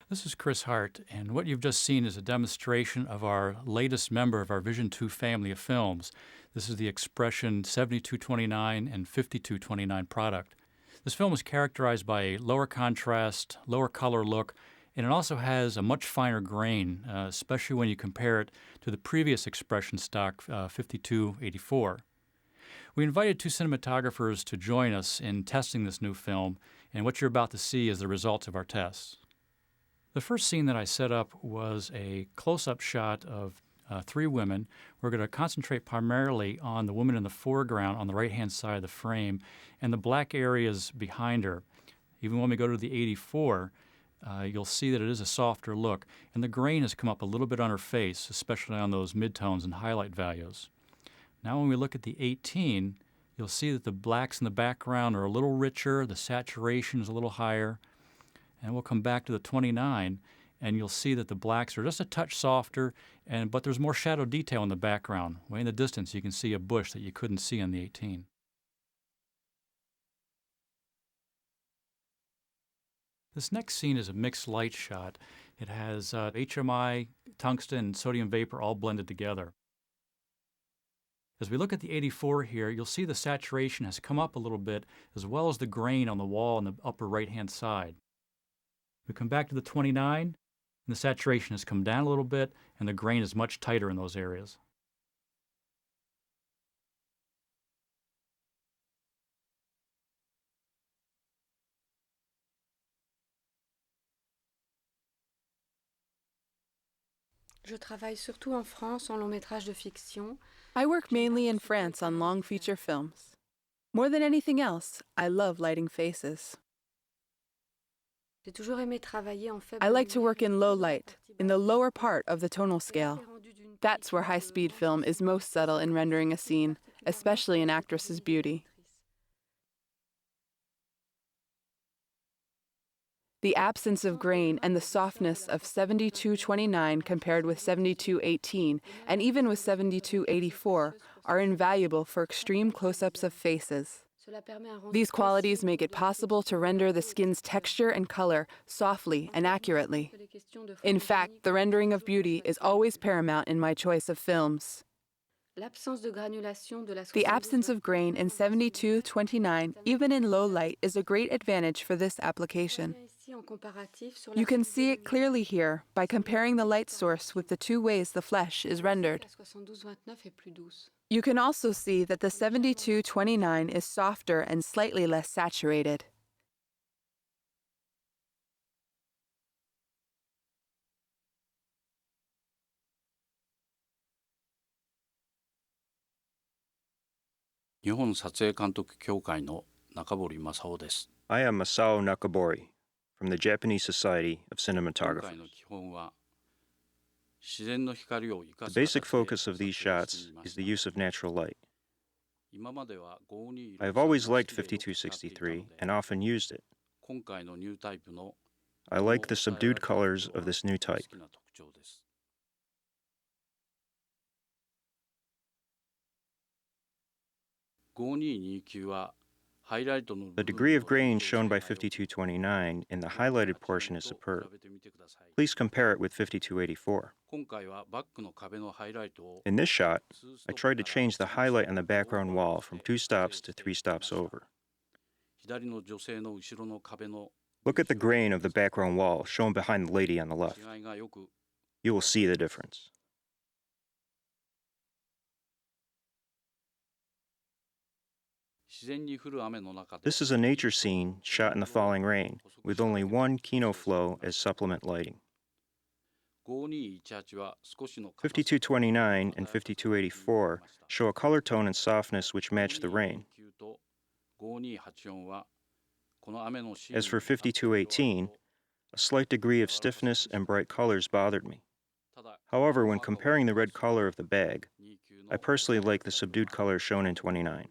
This is Chris Hart, and what you've just seen is a demonstration of our latest member of our Vision 2 family of films. This is the Expression 7229 and 5229 product. This film is characterized by a lower contrast, lower color look, and it also has a much finer grain, especially when you compare it to the previous Expression stock 5284. We invited two cinematographers to join us in testing this new film, and what you're about to see is the results of our tests. The first scene that I set up was a close-up shot of three women. We're going to concentrate primarily on the woman in the foreground on the right-hand side of the frame and the black areas behind her. Even when we go to the 84, you'll see that it is a softer look, and the grain has come up a little bit on her face, especially on those midtones and highlight values. Now when we look at the 18, you'll see that the blacks in the background are a little richer, the saturation is a little higher. And we'll come back to the 29, and you'll see that the blacks are just a touch softer, but there's more shadow detail in the background. Way in the distance, you can see a bush that you couldn't see on the 18. This next scene is a mixed light shot. It has HMI, tungsten, and sodium vapor all blended together. As we look at the 84 here, you'll see the saturation has come up a little bit, as well as the grain on the wall on the upper right-hand side. We come back to the 29, and the saturation has come down a little bit, and the grain is much tighter in those areas. Je travaille surtout en France en long métrage de fiction. I work mainly in France on long feature films. More than anything else, I love lighting faces. J'ai toujours aimé travailler en faible I like to lumière work et in low surtout light, la partie in the basse. lower part of the tonal scale. L'effet rendu d'une That's where pellicule high-speed de film is most subtle in rendering a scene, especially in particulièrement actress's beauty. The absence of grain and the softness of 7229 compared with 7218 and even with 7284 are invaluable for extreme close-ups of faces. Cela permet un rendu These qualities précis make it de la possible to render the skin's texture and color softly and accurately. In fact, the rendering of beauty is always paramount in my choice of films. The absence of grain in 7229, even in low light, is a great advantage for this application. You can see it clearly here by comparing the light source with the two ways the flesh is rendered. You can also see that the 7229 is softer and slightly less saturated. I am Masao Nakabori from the Japanese Society of Cinematographers. The basic focus of these shots is the use of natural light. I have always liked 5263 and often used it. I like the subdued colors of this new type. The degree of grain shown by 5229 in the highlighted portion is superb. Please compare it with 5284. In this shot, I tried to change the highlight on the background wall from 2 stops to 3 stops over. Look at the grain of the background wall shown behind the lady on the left. You will see the difference. This is a nature scene shot in the falling rain, with only one Kino flow as supplement lighting. 5229 and 5284 show a color tone and softness which match the rain. As for 5218, a slight degree of stiffness and bright colors bothered me. However, when comparing the red color of the bag, I personally like the subdued color shown in 29.